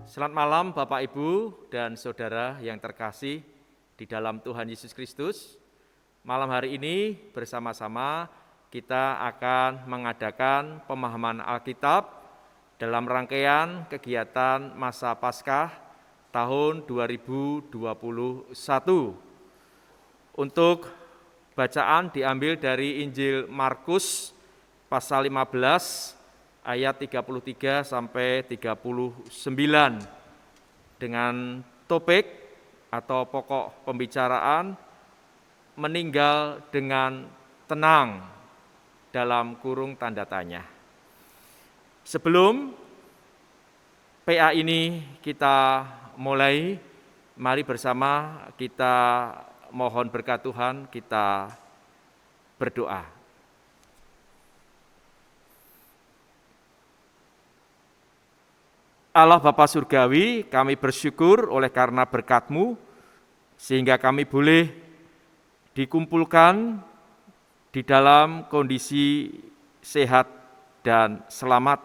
Selamat malam Bapak Ibu dan Saudara yang terkasih di dalam Tuhan Yesus Kristus. Malam hari ini bersama-sama kita akan mengadakan pemahaman Alkitab dalam rangkaian kegiatan masa Paskah tahun 2021. Untuk bacaan diambil dari Injil Markus pasal 15 ayat 33 sampai 39 dengan topik atau pokok pembicaraan meninggal dengan tenang dalam kurung tanda tanya. Sebelum PA ini kita mulai, mari bersama kita mohon berkat Tuhan, kita berdoa. Allah Bapa Surgawi, kami bersyukur oleh karena berkat-Mu, sehingga kami boleh dikumpulkan di dalam kondisi sehat dan selamat.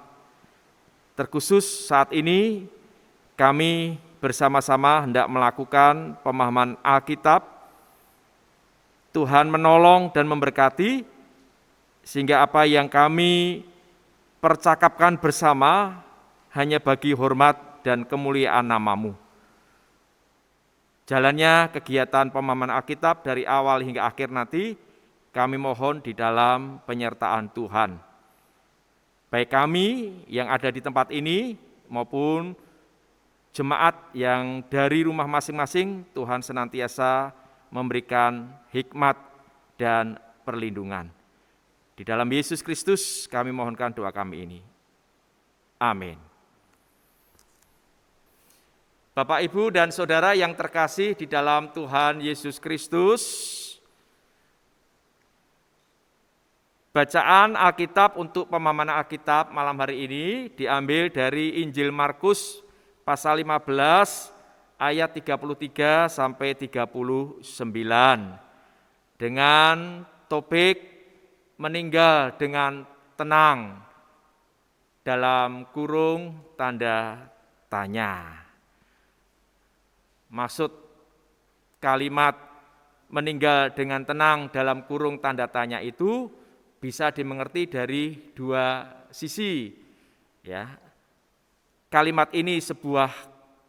Terkhusus saat ini, kami bersama-sama hendak melakukan pemahaman Alkitab. Tuhan menolong dan memberkati, sehingga apa yang kami percakapkan bersama hanya bagi hormat dan kemuliaan nama-Mu. Jalannya kegiatan pemahaman Alkitab dari awal hingga akhir nanti, kami mohon di dalam penyertaan Tuhan. Baik kami yang ada di tempat ini maupun jemaat yang dari rumah masing-masing, Tuhan senantiasa memberikan hikmat dan perlindungan. Di dalam Yesus Kristus kami mohonkan doa kami ini. Amin. Bapak, Ibu, dan Saudara yang terkasih di dalam Tuhan Yesus Kristus, bacaan Alkitab untuk pemahaman Alkitab malam hari ini diambil dari Injil Markus pasal 15 ayat 33 sampai 39 dengan topik meninggal dengan tenang dalam kurung tanda tanya. Maksud kalimat meninggal dengan tenang dalam kurung tanda tanya itu bisa dimengerti dari dua sisi. Ya. Kalimat ini sebuah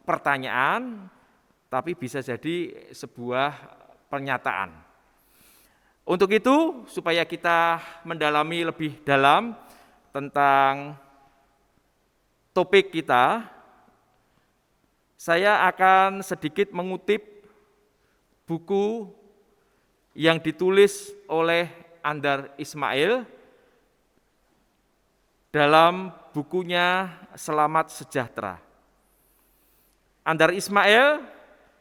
pertanyaan, tapi bisa jadi sebuah pernyataan. Untuk itu, supaya kita mendalami lebih dalam tentang topik kita, saya akan sedikit mengutip buku yang ditulis oleh Andar Ismail dalam bukunya Selamat Sejahtera. Andar Ismail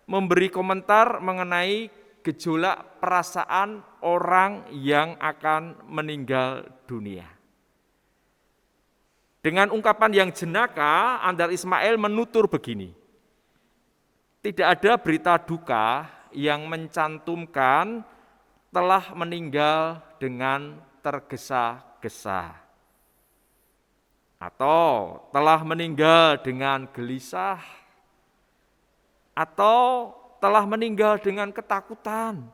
memberi komentar mengenai gejolak perasaan orang yang akan meninggal dunia. Dengan ungkapan yang jenaka, Andar Ismail menutur begini: tidak ada berita duka yang mencantumkan telah meninggal dengan tergesa-gesa, atau telah meninggal dengan gelisah, atau telah meninggal dengan ketakutan,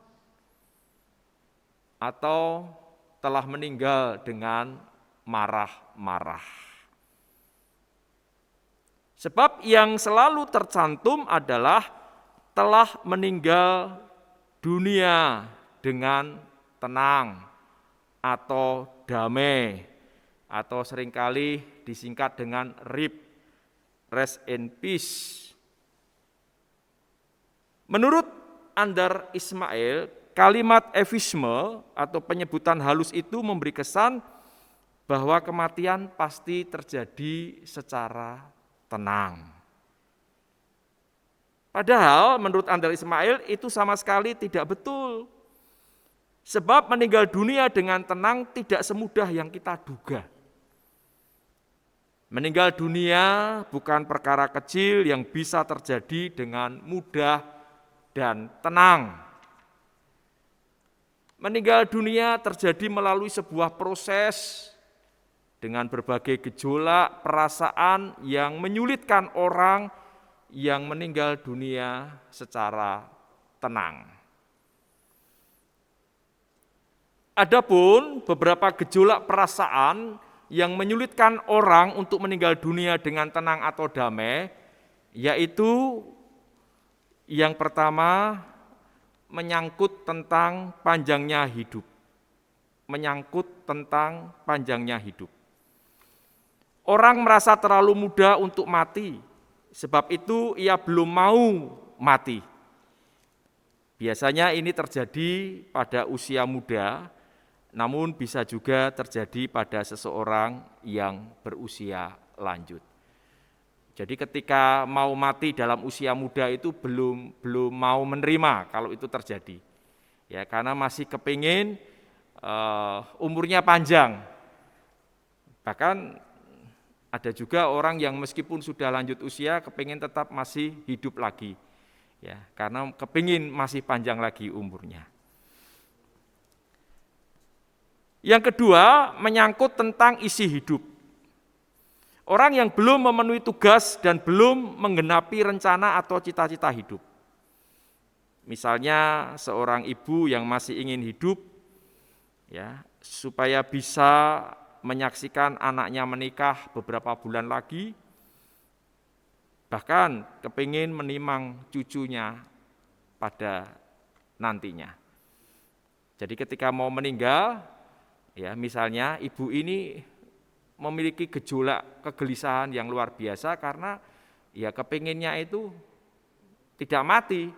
atau telah meninggal dengan marah-marah. Sebab yang selalu tercantum adalah telah meninggal dunia dengan tenang atau damai, atau seringkali disingkat dengan RIP, rest in peace. Menurut Andar Ismail, kalimat efisme atau penyebutan halus itu memberi kesan bahwa kematian pasti terjadi secara tenang. Padahal menurut Andar Ismail itu sama sekali tidak betul. Sebab meninggal dunia dengan tenang tidak semudah yang kita duga. Meninggal dunia bukan perkara kecil yang bisa terjadi dengan mudah dan tenang. Meninggal dunia terjadi melalui sebuah proses dengan berbagai gejolak perasaan yang menyulitkan orang yang meninggal dunia secara tenang. Adapun beberapa gejolak perasaan yang menyulitkan orang untuk meninggal dunia dengan tenang atau damai, yaitu yang pertama menyangkut tentang panjangnya hidup. Menyangkut tentang panjangnya hidup. Orang merasa terlalu muda untuk mati, sebab itu ia belum mau mati. Biasanya ini terjadi pada usia muda, namun bisa juga terjadi pada seseorang yang berusia lanjut. Jadi ketika mau mati dalam usia muda itu belum mau menerima kalau itu terjadi. Ya, karena masih kepingin umurnya panjang. Bahkan ada juga orang yang meskipun sudah lanjut usia kepingin tetap masih hidup lagi. Ya, karena kepingin masih panjang lagi umurnya. Yang kedua, menyangkut tentang isi hidup. Orang yang belum memenuhi tugas dan belum menggenapi rencana atau cita-cita hidup. Misalnya seorang ibu yang masih ingin hidup, ya, supaya bisa menyaksikan anaknya menikah beberapa bulan lagi, bahkan kepingin menimang cucunya pada nantinya. Jadi ketika mau meninggal, ya misalnya ibu ini memiliki gejolak kegelisahan yang luar biasa karena ya kepinginnya itu tidak mati,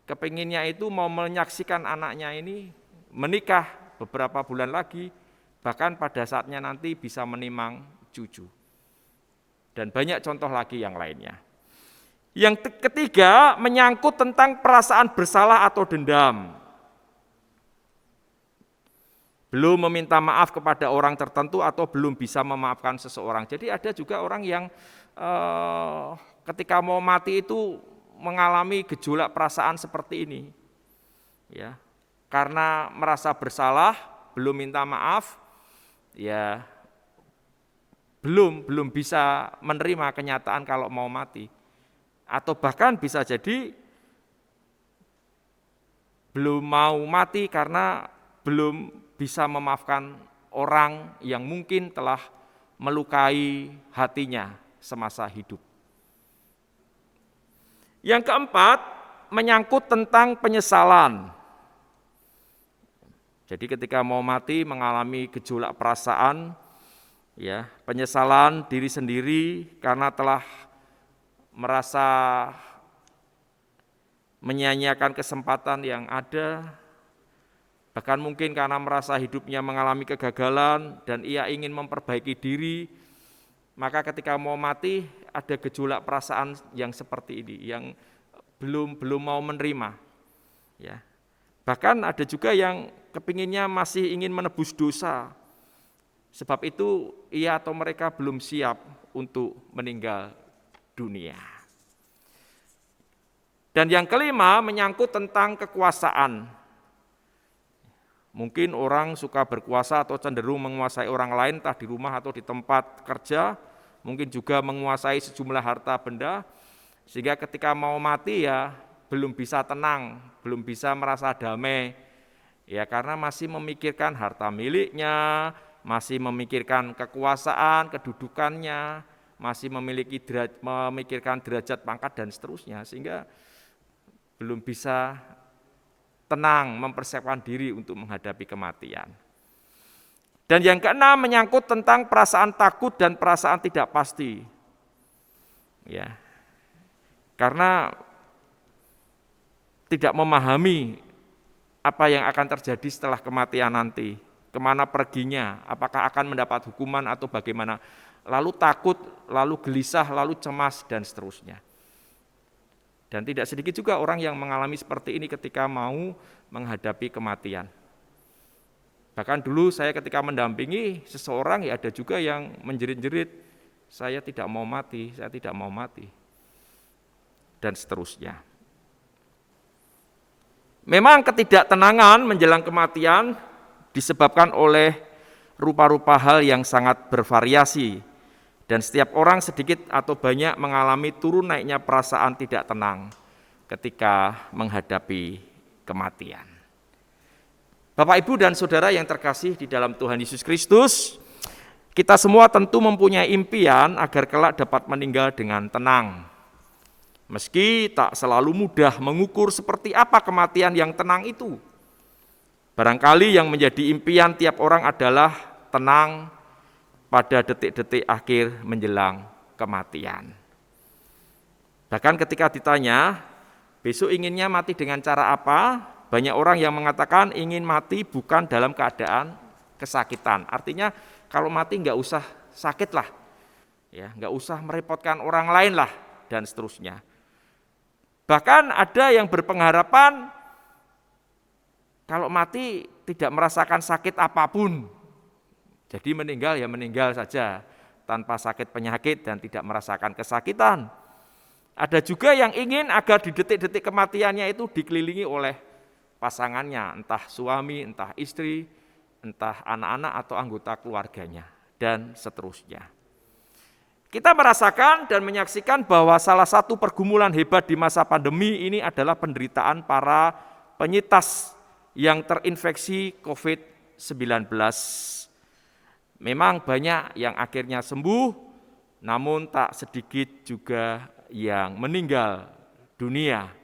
kepinginnya itu mau menyaksikan anaknya ini menikah beberapa bulan lagi, bahkan pada saatnya nanti bisa menimang cucu. Dan banyak contoh lagi yang lainnya. Yang ketiga, menyangkut tentang perasaan bersalah atau dendam. Belum meminta maaf kepada orang tertentu atau belum bisa memaafkan seseorang. Jadi ada juga orang yang ketika mau mati itu mengalami gejolak perasaan seperti ini. Ya, karena merasa bersalah, belum minta maaf, ya belum bisa menerima kenyataan kalau mau mati. Atau bahkan bisa jadi belum mau mati karena belum bisa memaafkan orang yang mungkin telah melukai hatinya semasa hidup. Yang keempat, menyangkut tentang penyesalan. Jadi ketika mau mati mengalami gejolak perasaan, ya, penyesalan diri sendiri karena telah merasa menyia-nyiakan kesempatan yang ada, bahkan mungkin karena merasa hidupnya mengalami kegagalan dan ia ingin memperbaiki diri, maka ketika mau mati ada gejolak perasaan yang seperti ini, yang belum mau menerima. Ya. Bahkan ada juga yang kepinginnya masih ingin menebus dosa. Sebab itu ia atau mereka belum siap untuk meninggal dunia. Dan yang kelima menyangkut tentang kekuasaan. Mungkin orang suka berkuasa atau cenderung menguasai orang lain entah di rumah atau di tempat kerja, mungkin juga menguasai sejumlah harta benda, sehingga ketika mau mati ya belum bisa tenang, belum bisa merasa damai, ya karena masih memikirkan harta miliknya, masih memikirkan kekuasaan, kedudukannya, masih memikirkan derajat pangkat dan seterusnya, sehingga belum bisa tenang mempersiapkan diri untuk menghadapi kematian. Dan yang keenam menyangkut tentang perasaan takut dan perasaan tidak pasti. Ya. Karena tidak memahami apa yang akan terjadi setelah kematian nanti, kemana perginya, apakah akan mendapat hukuman atau bagaimana. Lalu takut, lalu gelisah, lalu cemas, dan seterusnya. Dan tidak sedikit juga orang yang mengalami seperti ini ketika mau menghadapi kematian. Bahkan dulu saya ketika mendampingi seseorang, ya ada juga yang menjerit-jerit, saya tidak mau mati, saya tidak mau mati. Dan seterusnya. Memang ketidaktenangan menjelang kematian disebabkan oleh rupa-rupa hal yang sangat bervariasi Dan setiap orang sedikit atau banyak mengalami turun naiknya perasaan tidak tenang ketika menghadapi kematian. Bapak, Ibu, dan Saudara yang terkasih di dalam Tuhan Yesus Kristus, kita semua tentu mempunyai impian agar kelak dapat meninggal dengan tenang. Meski tak selalu mudah mengukur seperti apa kematian yang tenang itu. Barangkali yang menjadi impian tiap orang adalah tenang pada detik-detik akhir menjelang kematian. Bahkan ketika ditanya, besok inginnya mati dengan cara apa? Banyak orang yang mengatakan ingin mati bukan dalam keadaan kesakitan. Artinya kalau mati nggak usah sakit lah, ya, nggak usah merepotkan orang lain lah, dan seterusnya. Bahkan ada yang berpengharapan kalau mati tidak merasakan sakit apapun. Jadi meninggal ya meninggal saja, tanpa sakit penyakit dan tidak merasakan kesakitan. Ada juga yang ingin agar di detik-detik kematiannya itu dikelilingi oleh pasangannya, entah suami, entah istri, entah anak-anak atau anggota keluarganya, dan seterusnya. Kita merasakan dan menyaksikan bahwa salah satu pergumulan hebat di masa pandemi ini adalah penderitaan para penyintas yang terinfeksi COVID-19. Memang banyak yang akhirnya sembuh, namun tak sedikit juga yang meninggal dunia.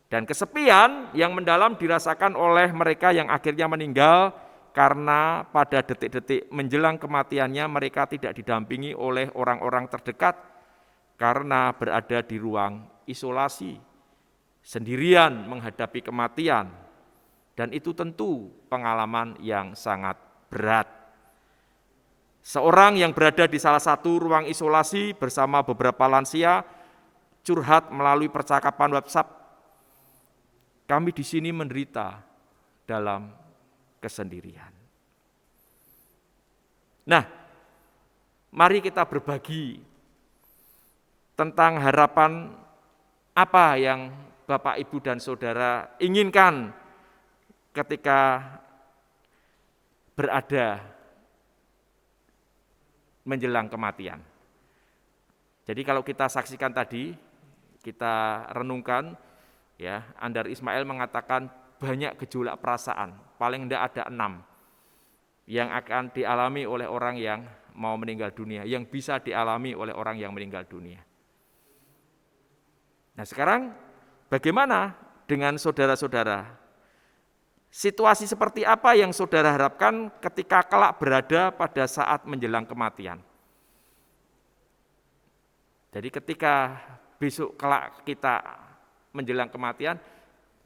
Dan kesepian yang mendalam dirasakan oleh mereka yang akhirnya meninggal karena pada detik-detik menjelang kematiannya mereka tidak didampingi oleh orang-orang terdekat karena berada di ruang isolasi, sendirian menghadapi kematian. Dan itu tentu pengalaman yang sangat berat. Seorang yang berada di salah satu ruang isolasi bersama beberapa lansia curhat melalui percakapan WhatsApp. Kami di sini menderita dalam kesendirian. Nah, mari kita berbagi tentang harapan apa yang Bapak, Ibu, dan Saudara inginkan ketika berada menjelang kematian. Jadi kalau kita saksikan tadi, kita renungkan, ya, Andar Ismail mengatakan banyak gejolak perasaan, paling tidak ada 6 yang akan dialami oleh orang yang mau meninggal dunia, yang bisa dialami oleh orang yang meninggal dunia. Nah sekarang bagaimana dengan saudara-saudara? Situasi seperti apa yang saudara harapkan ketika kelak berada pada saat menjelang kematian? Jadi ketika besok kelak kita menjelang kematian,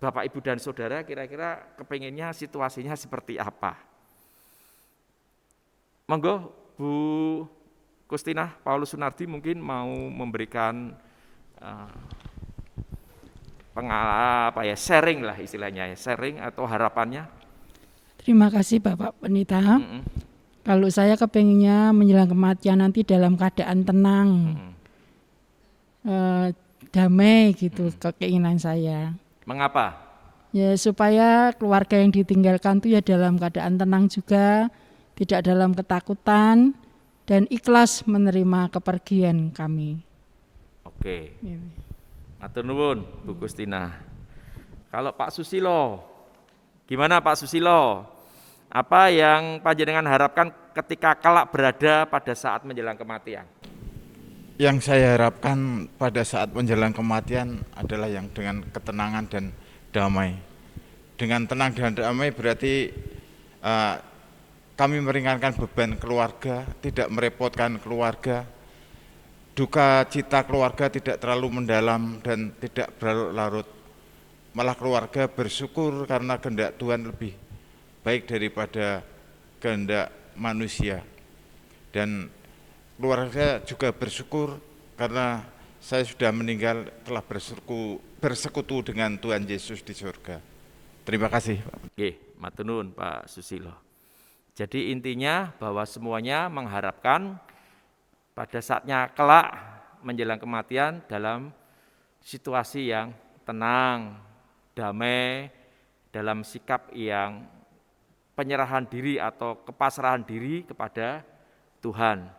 Bapak, Ibu, dan Saudara kira-kira kepinginnya situasinya seperti apa? Monggo Bu Kustinah Paulus Sunardi mungkin mau memberikan sharing lah istilahnya, sharing atau harapannya. Terima kasih Bapak Pendeta. Kalau saya kepinginnya menjelang kematian nanti dalam keadaan tenang, damai gitu, keinginan saya. Mengapa? Ya supaya keluarga yang ditinggalkan itu ya dalam keadaan tenang juga, tidak dalam ketakutan dan ikhlas menerima kepergian kami. Oke. Matur nuwun Bu Kustina. Kalau Pak Susilo, gimana Pak Susilo? Apa yang panjenengan harapkan ketika kelak berada pada saat menjelang kematian? Yang saya harapkan pada saat menjelang kematian adalah yang dengan ketenangan dan damai. Dengan tenang dan damai berarti kami meringankan beban keluarga, tidak merepotkan keluarga. Duka cita keluarga tidak terlalu mendalam dan tidak berlarut-larut. Malah keluarga bersyukur karena kehendak Tuhan lebih baik daripada kehendak manusia. Dan keluarga juga bersyukur karena saya sudah meninggal telah bersekutu dengan Tuhan Yesus di surga. Terima kasih. Oke, matur nuwun Pak Susilo. Jadi intinya bahwa semuanya mengharapkan pada saatnya kelak menjelang kematian dalam situasi yang tenang, damai, dalam sikap yang penyerahan diri atau kepasrahan diri kepada Tuhan.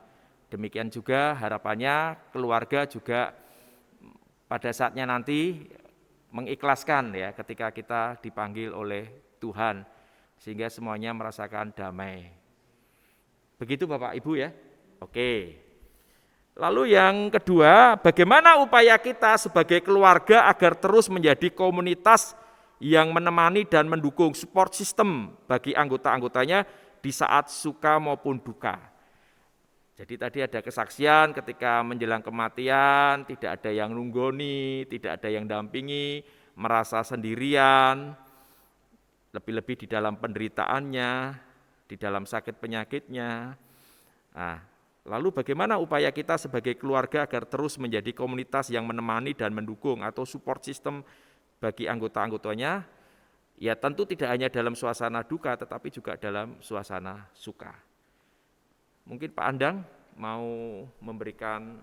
Demikian juga harapannya keluarga juga pada saatnya nanti mengikhlaskan ya ketika kita dipanggil oleh Tuhan, sehingga semuanya merasakan damai. Begitu Bapak Ibu ya. Oke. Lalu yang kedua, bagaimana upaya kita sebagai keluarga agar terus menjadi komunitas yang menemani dan mendukung support system bagi anggota-anggotanya di saat suka maupun duka. Jadi tadi ada kesaksian ketika menjelang kematian, tidak ada yang nunggoni, tidak ada yang dampingi, merasa sendirian, lebih-lebih di dalam penderitaannya, di dalam sakit penyakitnya. Nah, lalu bagaimana upaya kita sebagai keluarga agar terus menjadi komunitas yang menemani dan mendukung atau support system bagi anggota-anggotanya? Ya tentu tidak hanya dalam suasana duka, tetapi juga dalam suasana suka. Mungkin Pak Andang mau memberikan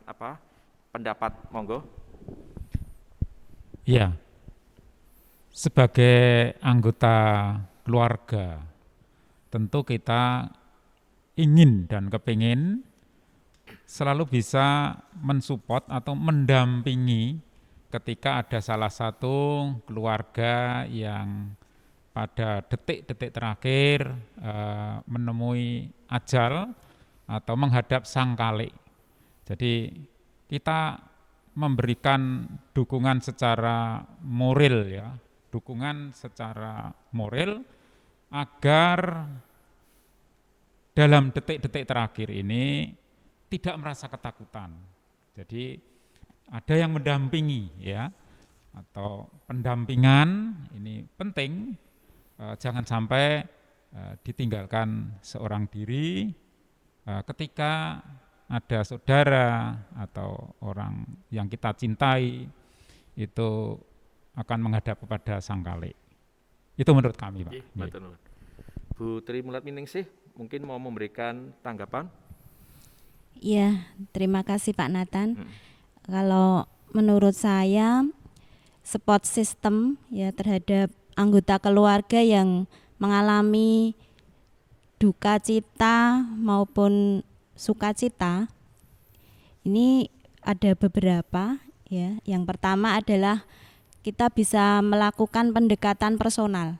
pendapat, monggo. Iya, sebagai anggota keluarga, tentu kita ingin dan kepingin selalu bisa mensupport atau mendampingi ketika ada salah satu keluarga yang pada detik-detik terakhir menemui ajal atau menghadap sang kalik. Jadi kita memberikan dukungan secara moral ya, dukungan secara moral agar dalam detik-detik terakhir ini tidak merasa ketakutan. Jadi ada yang mendampingi ya, atau pendampingan ini penting, jangan sampai ditinggalkan seorang diri ketika ada saudara atau orang yang kita cintai itu akan menghadap kepada sang kalik. Itu menurut kami, Pak. Bu Tri Mulat Miningsih mungkin mau memberikan tanggapan? Iya, terima kasih Pak Nathan. Kalau menurut saya support system ya terhadap anggota keluarga yang mengalami duka cita maupun sukacita ini ada beberapa ya. Yang pertama adalah kita bisa melakukan pendekatan personal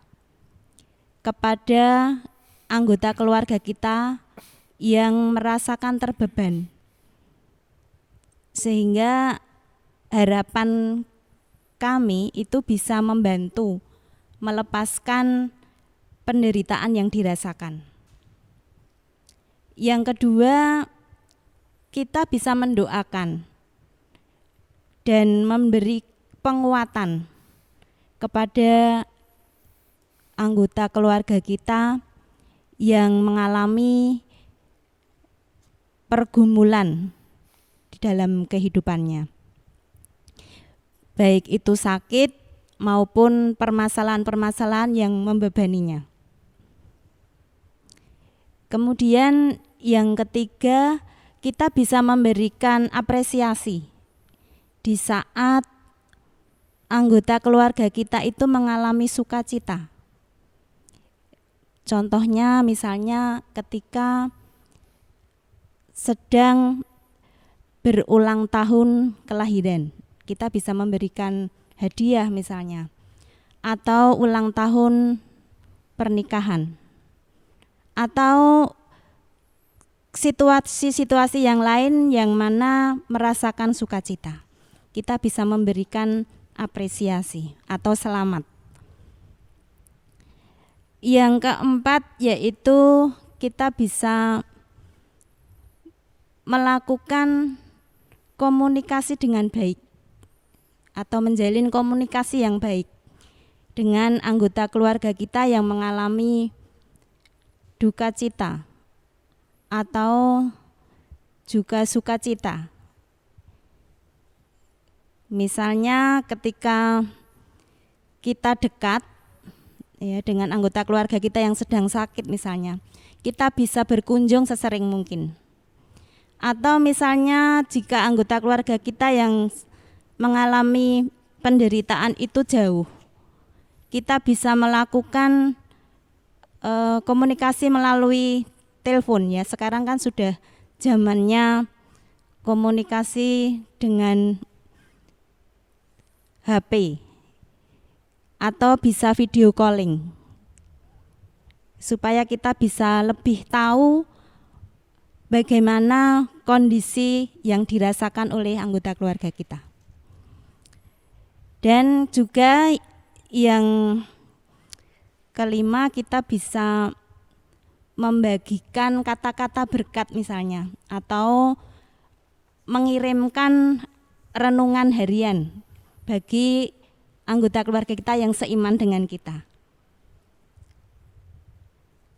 kepada anggota keluarga kita yang merasakan terbeban, sehingga harapan kami itu bisa membantu melepaskan penderitaan yang dirasakan. Yang kedua, kita bisa mendoakan dan memberi penguatan kepada anggota keluarga kita yang mengalami pergumulan di dalam kehidupannya, baik itu sakit maupun permasalahan-permasalahan yang membebaninya. Kemudian yang ketiga, kita bisa memberikan apresiasi di saat anggota keluarga kita itu mengalami sukacita. Contohnya misalnya ketika sedang berulang tahun kelahiran, kita bisa memberikan hadiah misalnya, atau ulang tahun pernikahan, atau situasi-situasi yang lain yang mana merasakan sukacita. Kita bisa memberikan apresiasi atau selamat. Yang keempat yaitu kita bisa melakukan komunikasi dengan baik atau menjalin komunikasi yang baik dengan anggota keluarga kita yang mengalami duka cita atau juga sukacita. Misalnya ketika kita dekat ya dengan anggota keluarga kita yang sedang sakit misalnya, kita bisa berkunjung sesering mungkin. Atau misalnya jika anggota keluarga kita yang mengalami penderitaan itu jauh, kita bisa melakukan komunikasi melalui telepon ya. Sekarang kan sudah zamannya komunikasi dengan HP atau bisa video calling supaya kita bisa lebih tahu bagaimana kondisi yang dirasakan oleh anggota keluarga kita. Dan juga yang kelima, kita bisa membagikan kata-kata berkat misalnya, atau mengirimkan renungan harian bagi anggota keluarga kita yang seiman dengan kita.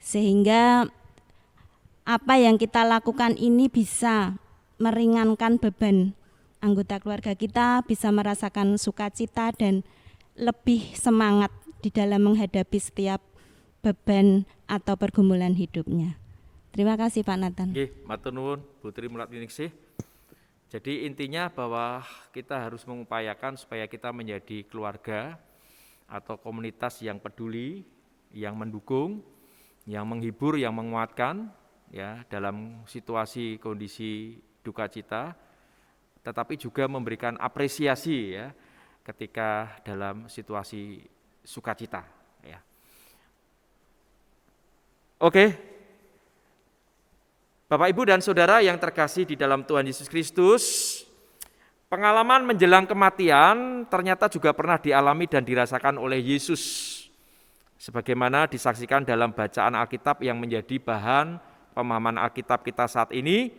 Sehingga apa yang kita lakukan ini bisa meringankan beban anggota keluarga kita, bisa merasakan sukacita dan lebih semangat di dalam menghadapi setiap beban atau pergumulan hidupnya. Terima kasih Pak Nathan. Nggih, matur nuwun Bu Tri Mulatningsih. Jadi intinya bahwa kita harus mengupayakan supaya kita menjadi keluarga atau komunitas yang peduli, yang mendukung, yang menghibur, yang menguatkan ya dalam situasi kondisi duka cita, tetapi juga memberikan apresiasi ya ketika dalam situasi sukacita ya. Oke. Bapak, Ibu, dan Saudara yang terkasih di dalam Tuhan Yesus Kristus, pengalaman menjelang kematian ternyata juga pernah dialami dan dirasakan oleh Yesus, sebagaimana disaksikan dalam bacaan Alkitab yang menjadi bahan pemahaman Alkitab kita saat ini,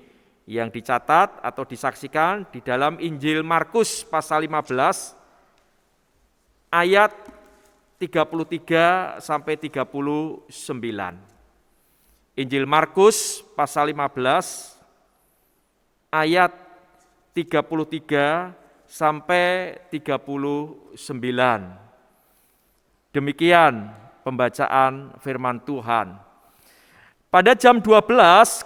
yang dicatat atau disaksikan di dalam Injil Markus pasal 15 ayat 33 sampai 39. Injil Markus pasal 15 ayat 33 sampai 39. Demikian pembacaan firman Tuhan. Pada jam 12,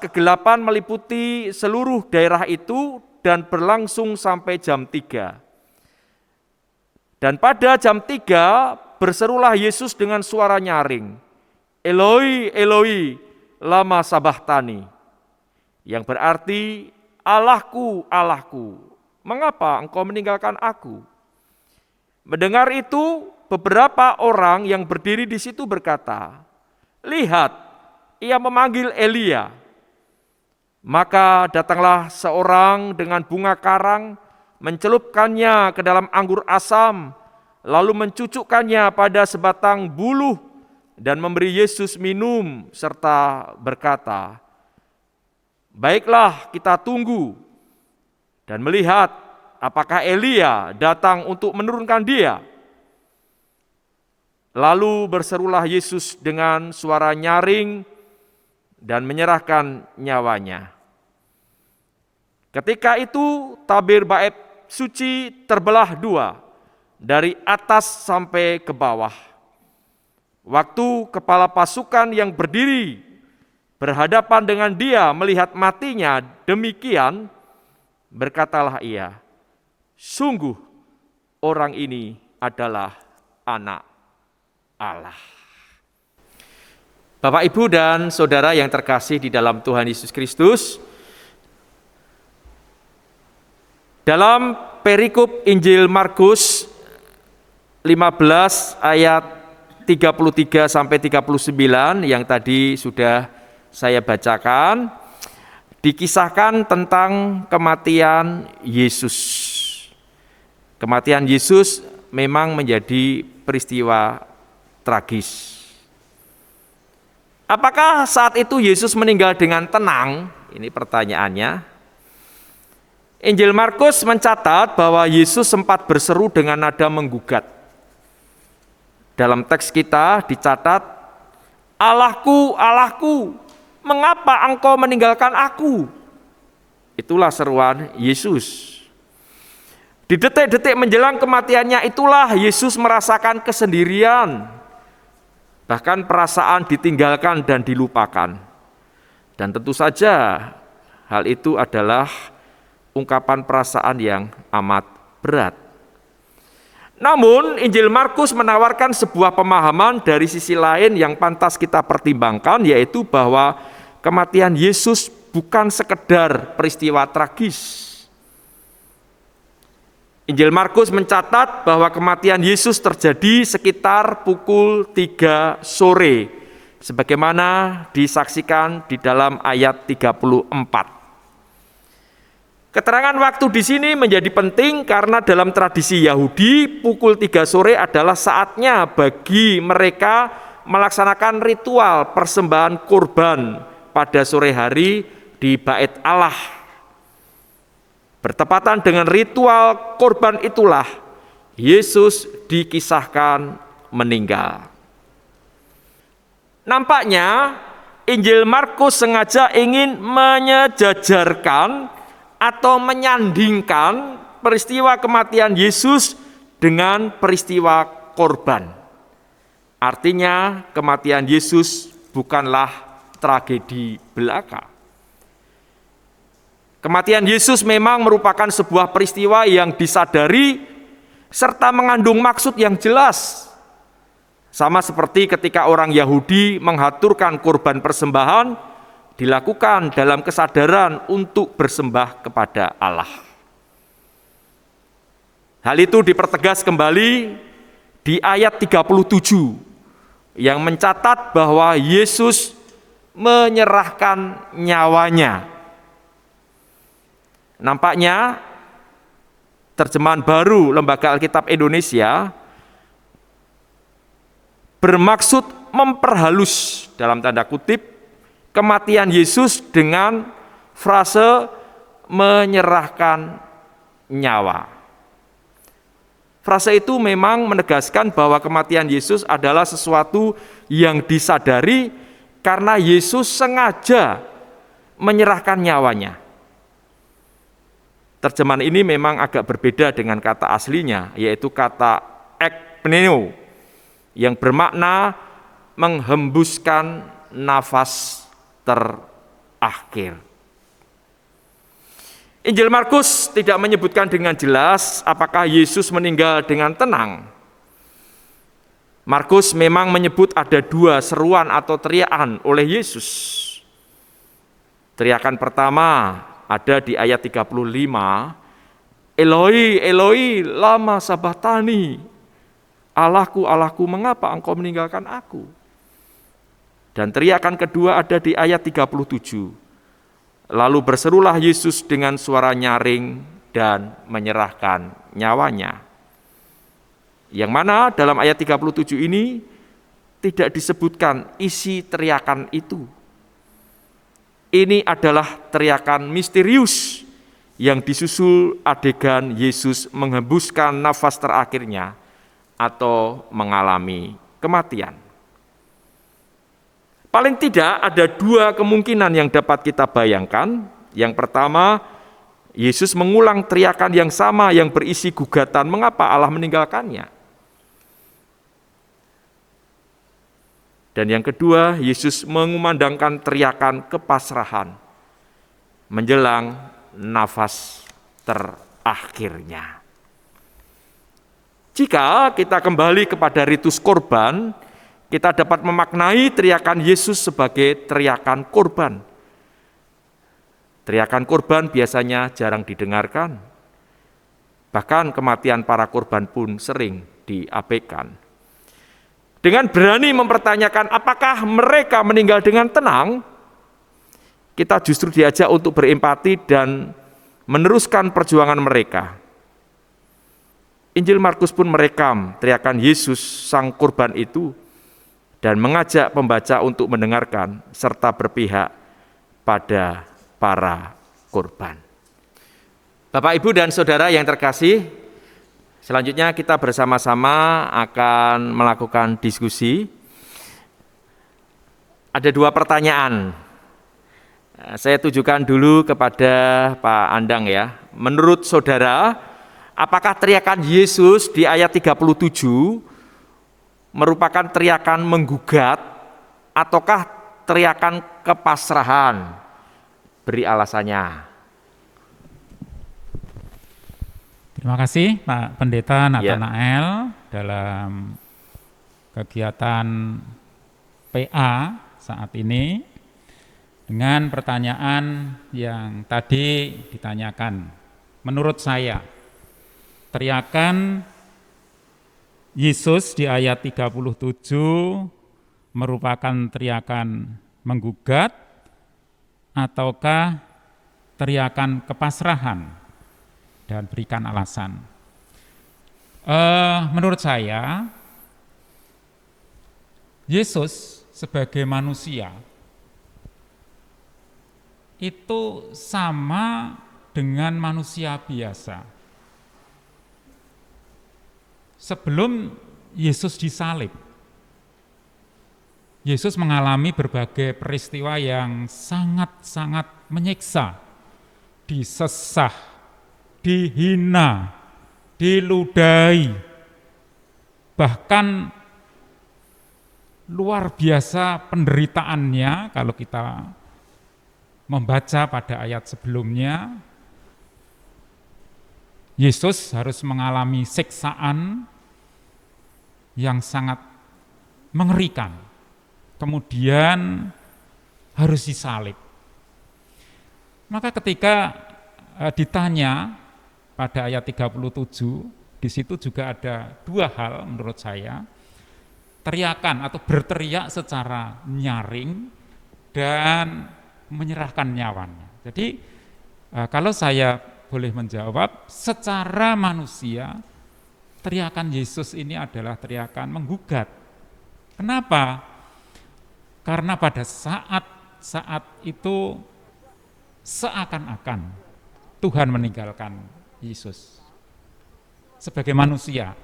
kegelapan meliputi seluruh daerah itu dan berlangsung sampai jam 3. Dan pada jam 3, berserulah Yesus dengan suara nyaring, Eloi, Eloi, lama sabachthani, yang berarti, Allahku, Allahku, mengapa engkau meninggalkan aku? Mendengar itu, beberapa orang yang berdiri di situ berkata, lihat, ia memanggil Elia. Maka datanglah seorang dengan bunga karang, mencelupkannya ke dalam anggur asam, lalu mencucukkannya pada sebatang buluh dan memberi Yesus minum serta berkata, baiklah, kita tunggu dan melihat apakah Elia datang untuk menurunkan dia. Lalu berserulah Yesus dengan suara nyaring dan menyerahkan nyawanya. Ketika itu tabir bait suci terbelah dua, dari atas sampai ke bawah. Waktu kepala pasukan yang berdiri berhadapan dengan dia melihat matinya demikian, berkatalah ia, sungguh orang ini adalah anak Allah. Bapak, Ibu, dan Saudara yang terkasih di dalam Tuhan Yesus Kristus, dalam perikop Injil Markus 15 ayat 33 sampai 39 yang tadi sudah saya bacakan, dikisahkan tentang kematian Yesus. Kematian Yesus memang menjadi peristiwa tragis. Apakah saat itu Yesus meninggal dengan tenang? Ini pertanyaannya. Injil Markus mencatat bahwa Yesus sempat berseru dengan nada menggugat. Dalam teks kita dicatat, Allahku, Allahku, mengapa engkau meninggalkan aku? Itulah seruan Yesus. Di detik-detik menjelang kematiannya itulah Yesus merasakan kesendirian, bahkan perasaan ditinggalkan dan dilupakan. Dan tentu saja hal itu adalah ungkapan perasaan yang amat berat. Namun Injil Markus menawarkan sebuah pemahaman dari sisi lain yang pantas kita pertimbangkan, yaitu bahwa kematian Yesus bukan sekedar peristiwa tragis, Injil Markus mencatat bahwa kematian Yesus terjadi sekitar pukul 3 sore, sebagaimana disaksikan di dalam ayat 34. Keterangan waktu di sini menjadi penting karena dalam tradisi Yahudi, pukul 3 sore adalah saatnya bagi mereka melaksanakan ritual persembahan kurban pada sore hari di Bait Allah. Bertepatan dengan ritual kurban itulah Yesus dikisahkan meninggal. Nampaknya Injil Markus sengaja ingin menyejajarkan atau menyandingkan peristiwa kematian Yesus dengan peristiwa korban. Artinya kematian Yesus bukanlah tragedi belaka. Kematian Yesus memang merupakan sebuah peristiwa yang disadari serta mengandung maksud yang jelas. Sama seperti ketika orang Yahudi menghaturkan kurban persembahan, dilakukan dalam kesadaran untuk bersembah kepada Allah. Hal itu dipertegas kembali di ayat 37 yang mencatat bahwa Yesus menyerahkan nyawanya. Nampaknya terjemahan baru Lembaga Alkitab Indonesia bermaksud memperhalus dalam tanda kutip kematian Yesus dengan frase menyerahkan nyawa. Frase itu memang menegaskan bahwa kematian Yesus adalah sesuatu yang disadari karena Yesus sengaja menyerahkan nyawanya. Terjemahan ini memang agak berbeda dengan kata aslinya, yaitu kata ekpneo, yang bermakna menghembuskan nafas terakhir. Injil Markus tidak menyebutkan dengan jelas apakah Yesus meninggal dengan tenang. Markus memang menyebut ada 2 seruan atau teriakan oleh Yesus. Teriakan pertama ada di ayat 35, Eloi, Eloi, lama sabachthani, Allahku, Allahku, mengapa engkau meninggalkan aku? Dan teriakan kedua ada di ayat 37, lalu berserulah Yesus dengan suara nyaring dan menyerahkan nyawanya. Yang mana dalam ayat 37 ini tidak disebutkan isi teriakan itu. Ini adalah teriakan misterius yang disusul adegan Yesus menghembuskan nafas terakhirnya atau mengalami kematian. Paling tidak ada 2 kemungkinan yang dapat kita bayangkan. Yang pertama, Yesus mengulang teriakan yang sama yang berisi gugatan mengapa Allah meninggalkannya. Dan yang kedua, Yesus mengumandangkan teriakan kepasrahan menjelang nafas terakhirnya. Jika kita kembali kepada ritus korban, kita dapat memaknai teriakan Yesus sebagai teriakan korban. Teriakan korban biasanya jarang didengarkan. Bahkan kematian para korban pun sering diabaikan. Dengan berani mempertanyakan apakah mereka meninggal dengan tenang, kita justru diajak untuk berempati dan meneruskan perjuangan mereka. Injil Markus pun merekam teriakan Yesus sang korban itu dan mengajak pembaca untuk mendengarkan serta berpihak pada para korban. Bapak, Ibu, dan Saudara yang terkasih, selanjutnya kita bersama-sama akan melakukan diskusi. Ada 2 pertanyaan. Saya tujukan dulu kepada Pak Andang ya. Menurut saudara, apakah teriakan Yesus di ayat 37 merupakan teriakan menggugat ataukah teriakan kepasrahan? Beri alasannya. Terima kasih Pak Pendeta Nathanael dalam kegiatan PA saat ini dengan pertanyaan yang tadi ditanyakan. Menurut saya, teriakan Yesus di ayat 37 merupakan teriakan menggugat ataukah teriakan kepasrahan, dan berikan alasan. Menurut saya, Yesus sebagai manusia itu sama dengan manusia biasa. Sebelum Yesus disalib, Yesus mengalami berbagai peristiwa yang sangat-sangat menyiksa, disesah, dihina, diludahi, bahkan luar biasa penderitaannya. Kalau kita membaca pada ayat sebelumnya, Yesus harus mengalami siksaan yang sangat mengerikan, kemudian harus disalib. Maka ketika ditanya pada ayat 37, di situ juga ada dua hal menurut saya, teriakan atau berteriak secara nyaring dan menyerahkan nyawanya. Jadi kalau saya boleh menjawab, secara manusia teriakan Yesus ini adalah teriakan menggugat. Kenapa? Karena pada saat itu seakan-akan Tuhan meninggalkan Yesus. Sebagai manusia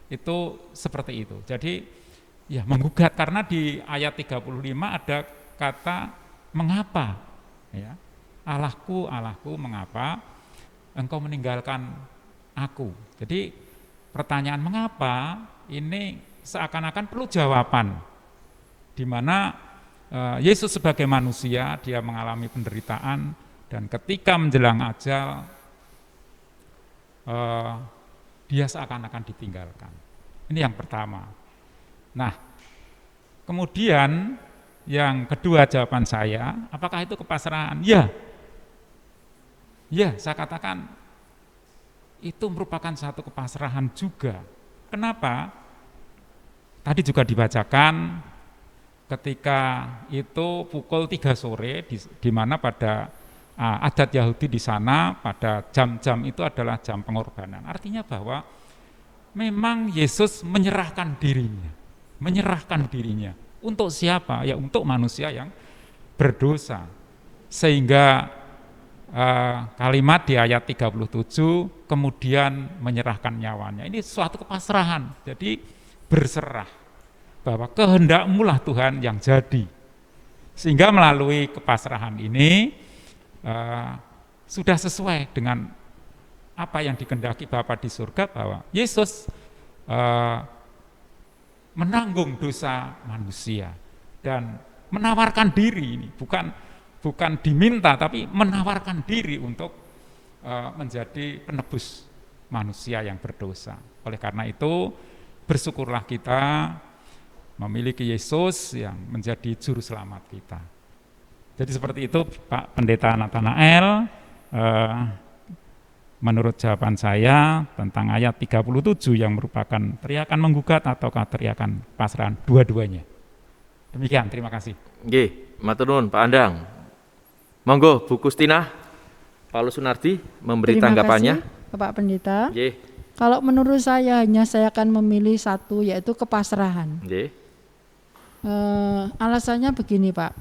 itu seperti itu. Jadi ya menggugat, karena di ayat 35 ada kata mengapa, ya. Allahku, Allahku, mengapa engkau meninggalkan aku. Jadi pertanyaan mengapa ini seakan-akan perlu jawaban, di mana Yesus sebagai manusia dia mengalami penderitaan, dan ketika menjelang ajal dia seakan-akan ditinggalkan. Ini yang pertama. Nah, kemudian yang kedua jawaban saya, apakah itu kepasrahan? Ya, saya katakan itu merupakan satu kepasrahan juga. Kenapa? Tadi juga dibacakan ketika itu pukul 3 sore, di mana pada adat Yahudi di sana pada jam-jam itu adalah jam pengorbanan. Artinya bahwa memang Yesus menyerahkan dirinya. Untuk siapa? Ya untuk manusia yang berdosa. Sehingga kalimat di ayat 37 kemudian menyerahkan nyawanya. Ini suatu kepasrahan. Jadi berserah bahwa kehendak-Mu lah Tuhan yang jadi. Sehingga melalui kepasrahan ini sudah sesuai dengan apa yang dikehendaki Bapa di surga, bahwa Yesus menanggung dosa manusia dan menawarkan diri ini, bukan diminta tapi menawarkan diri untuk menjadi penebus manusia yang berdosa. Oleh karena itu bersyukurlah kita memiliki Yesus yang menjadi juru selamat kita. Jadi seperti itu Pak Pendeta Nathanael, menurut jawaban saya tentang ayat 37 yang merupakan teriakan menggugat ataukah teriakan pasrahan, dua-duanya. Demikian, terima kasih. Nggih, matur nuwun Pak Andang. Monggo Bu Kustinah, Paulus Sunardi memberi tanggapannya. Terima kasih Bapak Pendeta. Nggih. Kalau menurut saya hanya saya akan memilih satu, yaitu kepasrahan. Nggih. Alasannya begini Pak,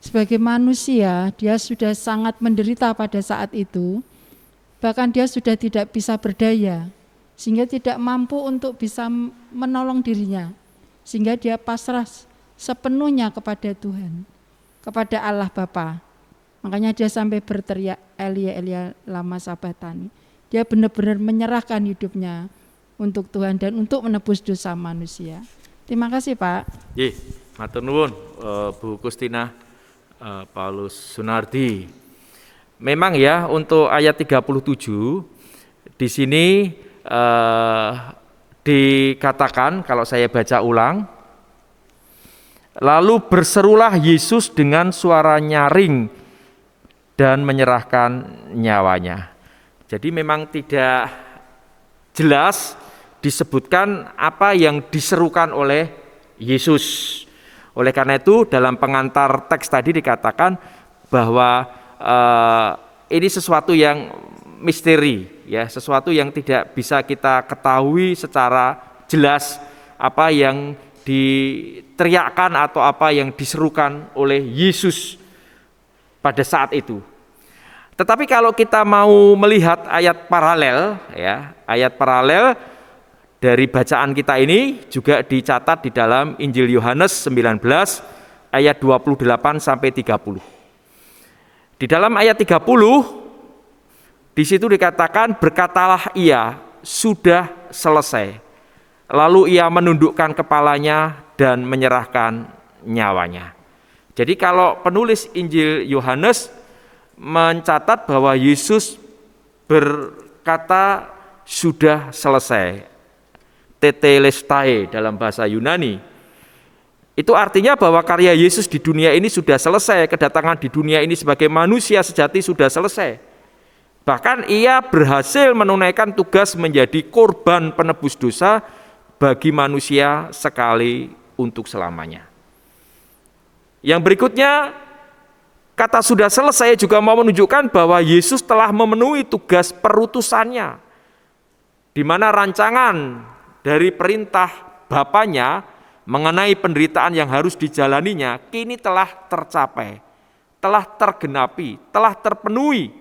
sebagai manusia dia sudah sangat menderita pada saat itu, bahkan dia sudah tidak bisa berdaya, sehingga tidak mampu untuk bisa menolong dirinya, sehingga dia pasrah sepenuhnya kepada Tuhan, kepada Allah Bapa. Makanya dia sampai berteriak Elia Elia lama sabachthani. Dia benar-benar menyerahkan hidupnya untuk Tuhan dan untuk menebus dosa manusia. Terima kasih Pak. Nggih, matur nuwun Bu Kustinah, Paulus Sunardi. Memang ya untuk ayat 37 di sini dikatakan, kalau saya baca ulang, lalu berserulah Yesus dengan suara nyaring dan menyerahkan nyawanya. Jadi memang tidak jelas disebutkan apa yang diserukan oleh Yesus. Oleh karena itu dalam pengantar teks tadi dikatakan bahwa ini sesuatu yang misteri, ya, sesuatu yang tidak bisa kita ketahui secara jelas apa yang diteriakkan atau apa yang diserukan oleh Yesus pada saat itu. Tetapi kalau kita mau melihat ayat paralel, ya, ayat paralel dari bacaan kita ini juga dicatat di dalam Injil Yohanes 19 ayat 28 sampai 30. Di dalam ayat 30 di situ dikatakan, berkatalah ia, sudah selesai. Lalu ia menundukkan kepalanya dan menyerahkan nyawanya. Jadi kalau penulis Injil Yohanes mencatat bahwa Yesus berkata sudah selesai, tetelestai dalam bahasa Yunani, itu artinya bahwa karya Yesus di dunia ini sudah selesai, kedatangan di dunia ini sebagai manusia sejati sudah selesai. Bahkan ia berhasil menunaikan tugas menjadi korban penebus dosa bagi manusia sekali untuk selamanya. Yang berikutnya, kata sudah selesai juga mau menunjukkan bahwa Yesus telah memenuhi tugas perutusannya, di mana rancangan dari perintah Bapanya mengenai penderitaan yang harus dijalaninya kini telah tercapai, telah tergenapi, telah terpenuhi.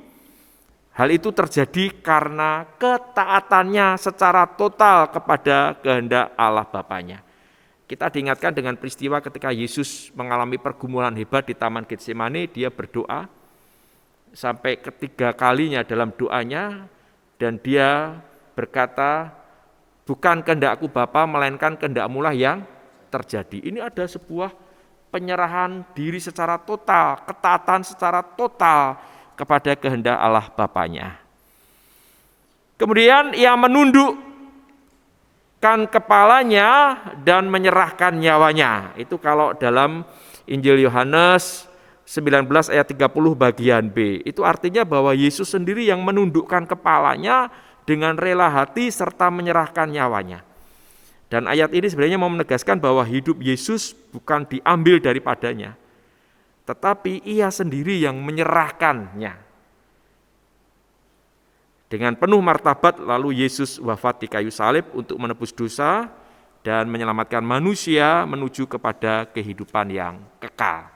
Hal itu terjadi karena ketaatannya secara total kepada kehendak Allah Bapanya. Kita diingatkan dengan peristiwa ketika Yesus mengalami pergumulan hebat di Taman Getsemani, dia berdoa sampai ketiga kalinya dalam doanya, dan dia berkata, bukan kehendakku Bapa, melainkan kehendak-Mu lah yang terjadi. Ini ada sebuah penyerahan diri secara total, ketaatan secara total kepada kehendak Allah Bapanya. Kemudian ia menundukkan kepalanya dan menyerahkan nyawanya. Itu kalau dalam Injil Yohanes 19 ayat 30 bagian B. Itu artinya bahwa Yesus sendiri yang menundukkan kepalanya dengan rela hati serta menyerahkan nyawanya. Dan ayat ini sebenarnya mau menegaskan bahwa hidup Yesus bukan diambil daripadanya, tetapi ia sendiri yang menyerahkannya. Dengan penuh martabat lalu Yesus wafat di kayu salib untuk menebus dosa dan menyelamatkan manusia menuju kepada kehidupan yang kekal.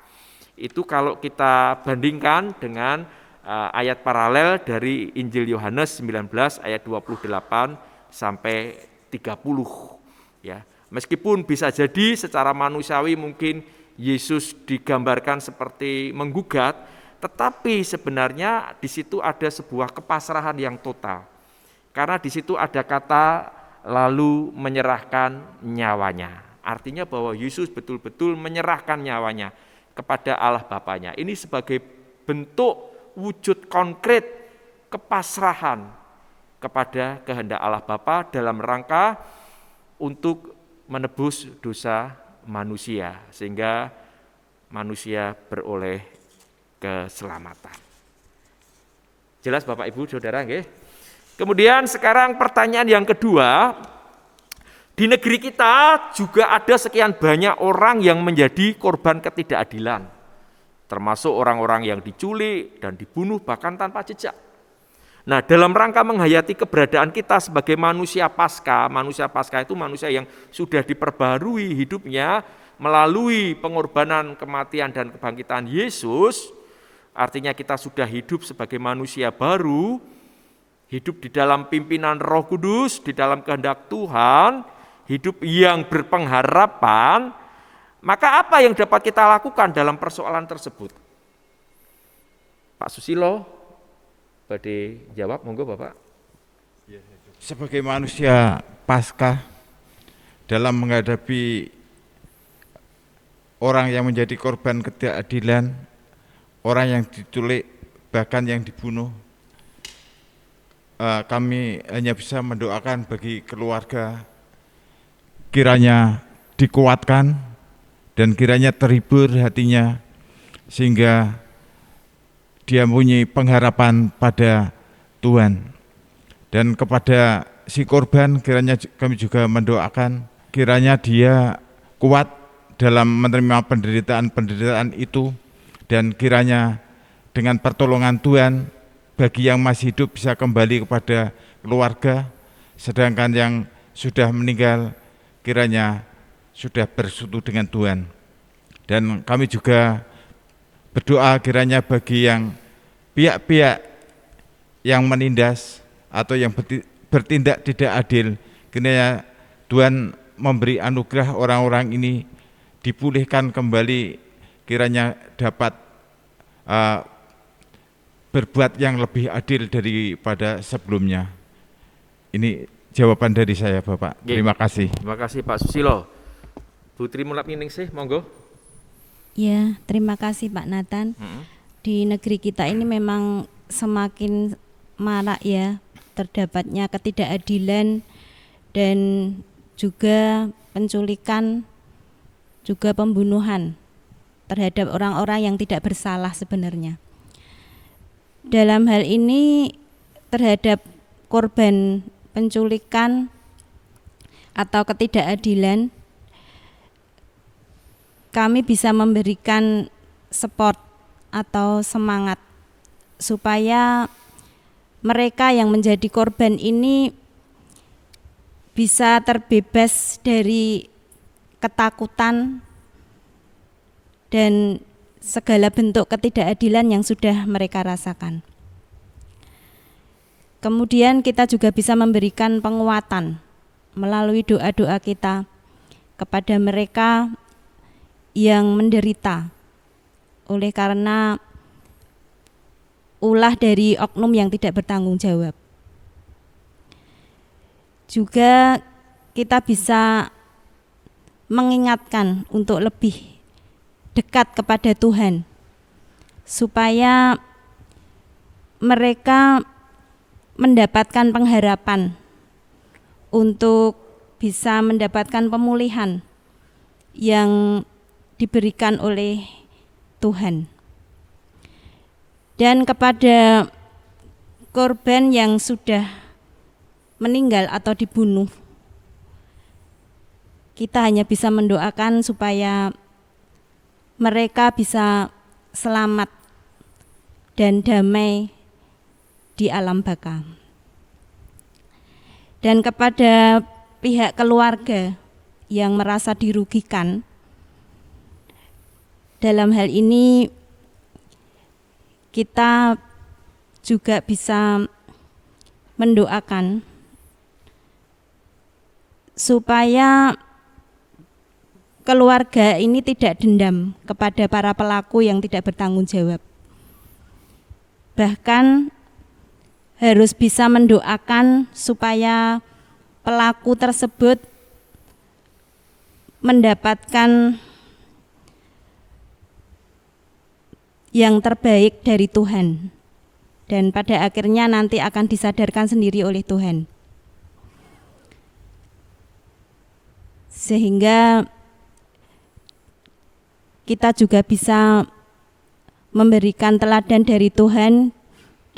Itu kalau kita bandingkan dengan ayat paralel dari Injil Yohanes 19 ayat 28 sampai 30. Ya, meskipun bisa jadi secara manusiawi mungkin Yesus digambarkan seperti menggugat, tetapi sebenarnya di situ ada sebuah kepasrahan yang total. Karena di situ ada kata lalu menyerahkan nyawanya. Artinya bahwa Yesus betul-betul menyerahkan nyawanya kepada Allah Bapanya. Ini sebagai bentuk wujud konkret kepasrahan kepada kehendak Allah Bapa dalam rangka untuk menebus dosa manusia, sehingga manusia beroleh keselamatan. Jelas Bapak Ibu Saudara nggih? Kemudian sekarang pertanyaan yang kedua, di negeri kita juga ada sekian banyak orang yang menjadi korban ketidakadilan, termasuk orang-orang yang diculik dan dibunuh bahkan tanpa jejak. Nah, dalam rangka menghayati keberadaan kita sebagai manusia Paskah itu manusia yang sudah diperbarui hidupnya melalui pengorbanan, kematian, dan kebangkitan Yesus, artinya kita sudah hidup sebagai manusia baru, hidup di dalam pimpinan Roh Kudus, di dalam kehendak Tuhan, hidup yang berpengharapan. Maka apa yang dapat kita lakukan dalam persoalan tersebut? Pak Susilo, badhe jawab, monggo Bapak. Sebagai manusia Paskah dalam menghadapi orang yang menjadi korban ketidakadilan, orang yang diculik, bahkan yang dibunuh, kami hanya bisa mendoakan bagi keluarga, kiranya dikuatkan dan kiranya terhibur hatinya, sehingga dia mempunyai pengharapan pada Tuhan. Dan kepada si korban, kiranya kami juga mendoakan kiranya dia kuat dalam menerima penderitaan itu, dan kiranya dengan pertolongan Tuhan bagi yang masih hidup bisa kembali kepada keluarga, sedangkan yang sudah meninggal kiranya sudah bersatu dengan Tuhan. Dan kami juga berdoa kiranya bagi yang pihak-pihak yang menindas atau yang bertindak tidak adil, kiranya Tuhan memberi anugerah orang-orang ini dipulihkan kembali, kiranya dapat berbuat yang lebih adil daripada sebelumnya. Ini jawaban dari saya, Bapak. Terima kasih. Terima kasih Pak Susilo. Bu Tri Mulakminingsih, monggo. Ya, terima kasih Pak Nathan. Di negeri kita ini memang semakin marak ya terdapatnya ketidakadilan dan juga penculikan, juga pembunuhan terhadap orang-orang yang tidak bersalah sebenarnya. Dalam hal ini terhadap korban penculikan atau ketidakadilan, kami bisa memberikan support atau semangat supaya mereka yang menjadi korban ini bisa terbebas dari ketakutan dan segala bentuk ketidakadilan yang sudah mereka rasakan. Kemudian kita juga bisa memberikan penguatan melalui doa-doa kita kepada mereka yang menderita oleh karena ulah dari oknum yang tidak bertanggung jawab. Juga kita bisa mengingatkan untuk lebih dekat kepada Tuhan, supaya mereka mendapatkan pengharapan untuk bisa mendapatkan pemulihan yang diberikan oleh Tuhan. Dan kepada korban yang sudah meninggal atau dibunuh, kita hanya bisa mendoakan supaya mereka bisa selamat dan damai di alam baka. Dan kepada pihak keluarga yang merasa dirugikan, dalam hal ini kita juga bisa mendoakan supaya keluarga ini tidak dendam kepada para pelaku yang tidak bertanggung jawab. Bahkan harus bisa mendoakan supaya pelaku tersebut mendapatkan yang terbaik dari Tuhan, dan pada akhirnya nanti akan disadarkan sendiri oleh Tuhan. Sehingga kita juga bisa memberikan teladan dari Tuhan,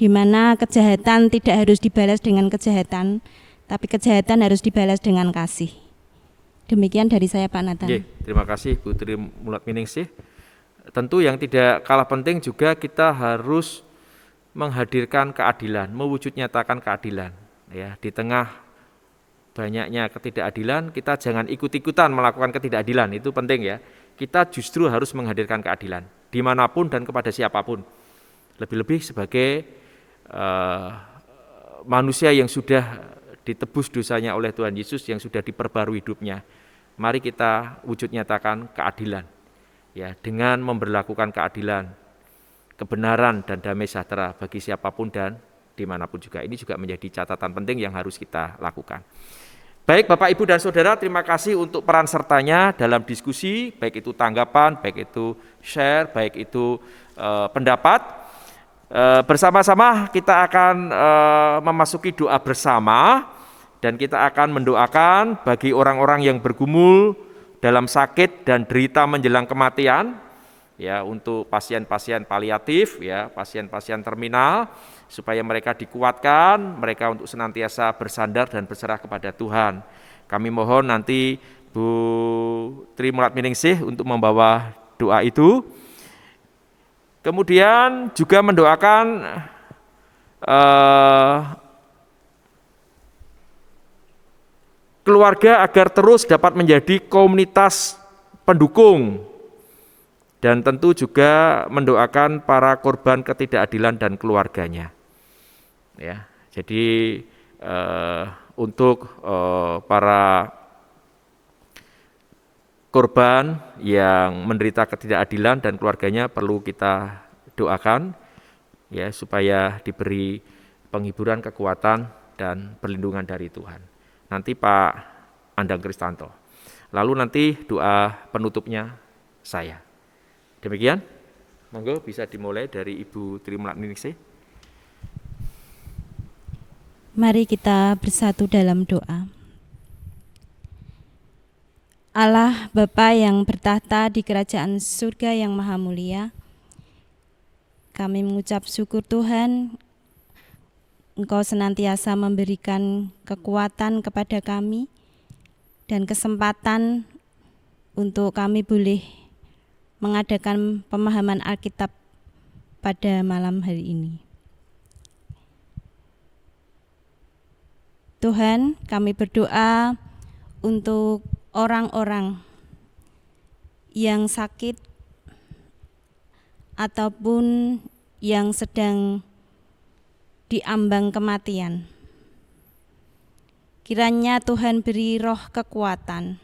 di mana kejahatan tidak harus dibalas dengan kejahatan, tapi kejahatan harus dibalas dengan kasih. Demikian dari saya, Pak Nathan. Terima kasih Bu Tri Mulakminingsih. Tentu yang tidak kalah penting juga kita harus menghadirkan keadilan, mewujud nyatakan keadilan. Ya, di tengah banyaknya ketidakadilan, kita jangan ikut-ikutan melakukan ketidakadilan, itu penting ya. Kita justru harus menghadirkan keadilan dimanapun dan kepada siapapun. Lebih-lebih sebagai manusia yang sudah ditebus dosanya oleh Tuhan Yesus, yang sudah diperbarui hidupnya. Mari kita wujud nyatakan keadilan, ya, dengan memberlakukan keadilan, kebenaran dan damai sejahtera bagi siapapun dan dimanapun juga. Ini juga menjadi catatan penting yang harus kita lakukan. Baik Bapak, Ibu, dan Saudara, terima kasih untuk peran sertanya dalam diskusi, baik itu tanggapan, baik itu share, baik itu pendapat. Bersama-sama kita akan memasuki doa bersama, dan kita akan mendoakan bagi orang-orang yang bergumul dalam sakit dan derita menjelang kematian, ya, untuk pasien-pasien paliatif, ya, pasien-pasien terminal, supaya mereka dikuatkan, mereka untuk senantiasa bersandar dan berserah kepada Tuhan. Kami mohon nanti Bu Tri Mulatminingsih untuk membawa doa itu. Kemudian juga mendoakan keluarga agar terus dapat menjadi komunitas pendukung, dan tentu juga mendoakan para korban ketidakadilan dan keluarganya. Ya, jadi untuk para korban yang menderita ketidakadilan dan keluarganya perlu kita doakan, ya, supaya diberi penghiburan, kekuatan, dan perlindungan dari Tuhan. Nanti Pak Andang Kristanto. Lalu nanti doa penutupnya saya. Demikian, monggo bisa dimulai dari Ibu Tri Mulatminingsih. Mari kita bersatu dalam doa. Allah Bapa yang bertahta di kerajaan surga yang maha mulia, kami mengucap syukur Tuhan, Engkau senantiasa memberikan kekuatan kepada kami dan kesempatan untuk kami boleh mengadakan pemahaman Alkitab pada malam hari ini. Tuhan, kami berdoa untuk orang-orang yang sakit ataupun yang sedang diambang kematian. Kiranya Tuhan beri roh kekuatan,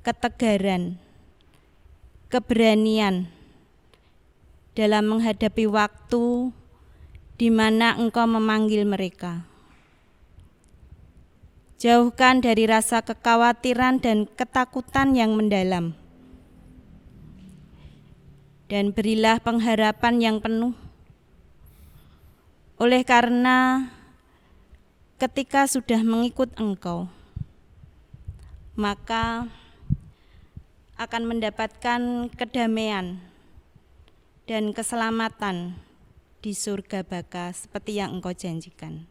ketegaran, keberanian dalam menghadapi waktu di mana Engkau memanggil mereka. Jauhkan dari rasa kekhawatiran dan ketakutan yang mendalam, dan berilah pengharapan yang penuh. Oleh karena ketika sudah mengikut Engkau, maka akan mendapatkan kedamaian dan keselamatan di surga baka seperti yang Engkau janjikan.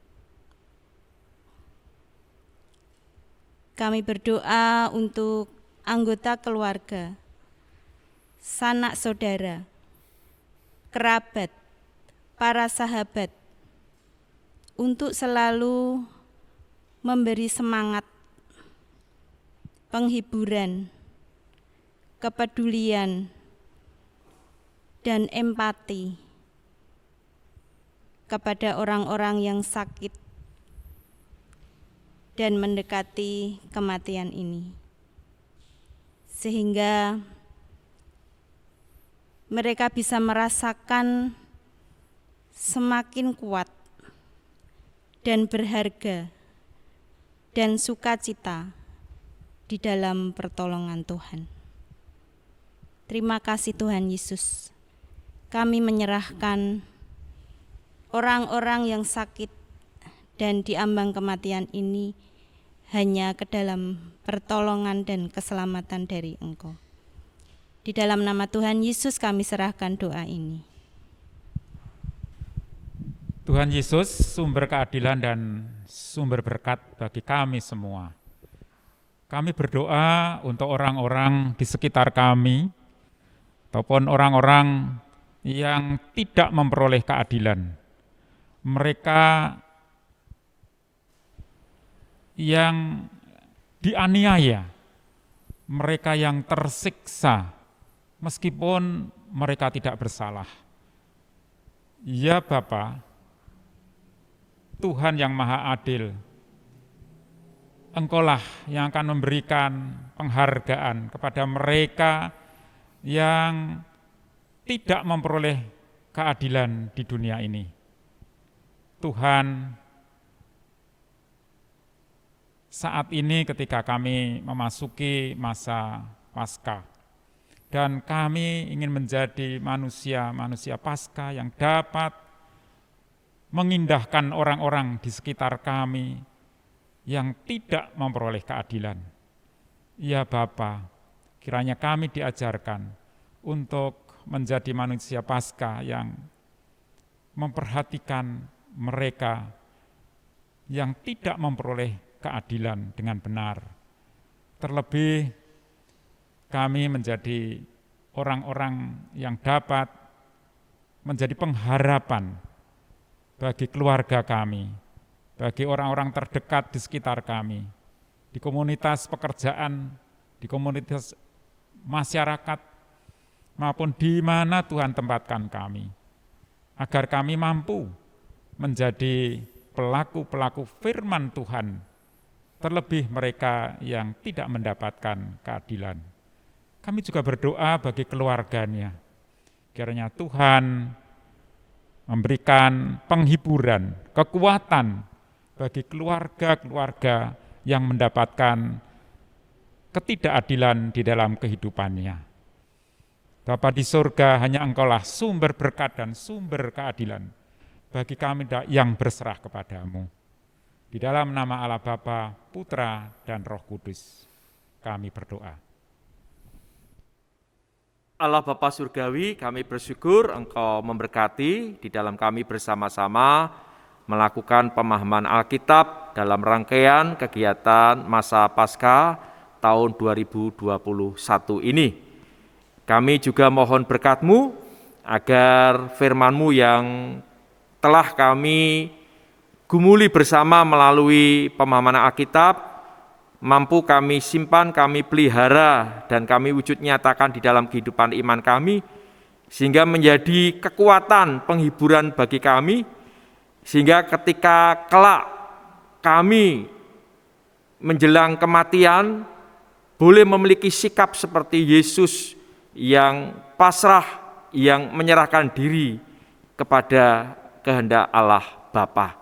Kami berdoa untuk anggota keluarga, sanak saudara, kerabat, para sahabat, untuk selalu memberi semangat, penghiburan, kepedulian, dan empati kepada orang-orang yang sakit dan mendekati kematian ini, sehingga mereka bisa merasakan semakin kuat dan berharga dan sukacita di dalam pertolongan Tuhan. Terima kasih Tuhan Yesus. Kami menyerahkan orang-orang yang sakit dan diambang kematian ini hanya ke dalam pertolongan dan keselamatan dari Engkau. Di dalam nama Tuhan Yesus kami serahkan doa ini. Tuhan Yesus, sumber keadilan dan sumber berkat bagi kami semua. Kami berdoa untuk orang-orang di sekitar kami, ataupun orang-orang yang tidak memperoleh keadilan. Mereka yang dianiaya, mereka yang tersiksa, meskipun mereka tidak bersalah. Ya Bapa, Tuhan yang Maha Adil, Engkaulah yang akan memberikan penghargaan kepada mereka yang tidak memperoleh keadilan di dunia ini. Tuhan, saat ini ketika kami memasuki masa Paskah, dan kami ingin menjadi manusia-manusia Paskah yang dapat mengindahkan orang-orang di sekitar kami yang tidak memperoleh keadilan. Ya Bapa, kiranya kami diajarkan untuk menjadi manusia Paskah yang memperhatikan mereka yang tidak memperoleh keadilan dengan benar. Terlebih kami menjadi orang-orang yang dapat menjadi pengharapan bagi keluarga kami, bagi orang-orang terdekat di sekitar kami, di komunitas pekerjaan, di komunitas masyarakat, maupun di mana Tuhan tempatkan kami, agar kami mampu menjadi pelaku-pelaku firman Tuhan, terlebih mereka yang tidak mendapatkan keadilan. Kami juga berdoa bagi keluarganya, kiranya Tuhan memberikan penghiburan, kekuatan bagi keluarga-keluarga yang mendapatkan ketidakadilan di dalam kehidupannya. Bapa di surga, hanya Engkaulah sumber berkat dan sumber keadilan bagi kami yang berserah kepadamu. Di dalam nama Allah Bapa, Putra, dan Roh Kudus, kami berdoa. Allah Bapa Surgawi, kami bersyukur Engkau memberkati di dalam kami bersama-sama melakukan pemahaman Alkitab dalam rangkaian kegiatan masa Paskah tahun 2021 ini. Kami juga mohon berkat-Mu agar firman-Mu yang telah kami gumuli bersama melalui pemahaman Alkitab mampu kami simpan, kami pelihara, dan kami wujud nyatakan di dalam kehidupan iman kami, sehingga menjadi kekuatan penghiburan bagi kami, sehingga ketika kelak kami menjelang kematian, boleh memiliki sikap seperti Yesus yang pasrah, yang menyerahkan diri kepada kehendak Allah Bapa,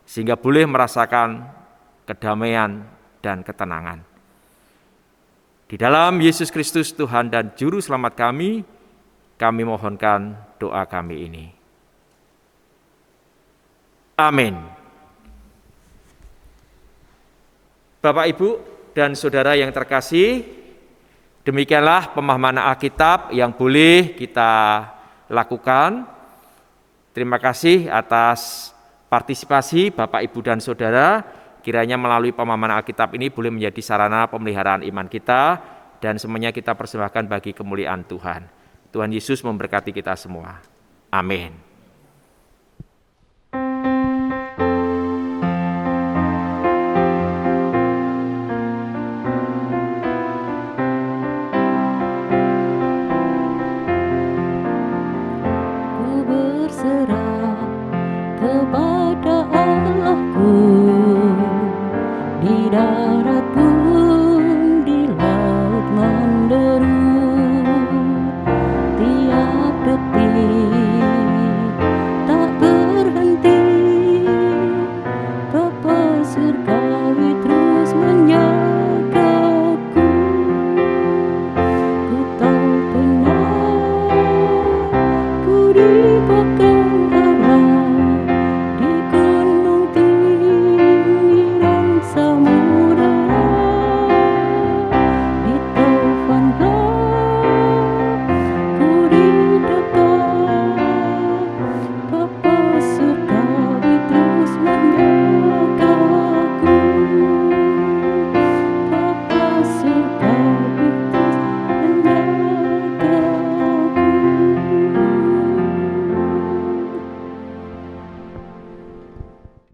sehingga boleh merasakan kedamaian dan ketenangan. Di dalam Yesus Kristus Tuhan dan Juru Selamat kami mohonkan doa kami ini. Amin. Bapak, Ibu, dan Saudara yang terkasih, demikianlah pemahaman Alkitab yang boleh kita lakukan. Terima kasih atas partisipasi Bapak, Ibu, dan Saudara. Kiranya melalui pemahaman Alkitab ini boleh menjadi sarana pemeliharaan iman kita dan semuanya kita persembahkan bagi kemuliaan Tuhan. Tuhan Yesus memberkati kita semua. Amin. Ku berserah kepada Allahku di darat bumi.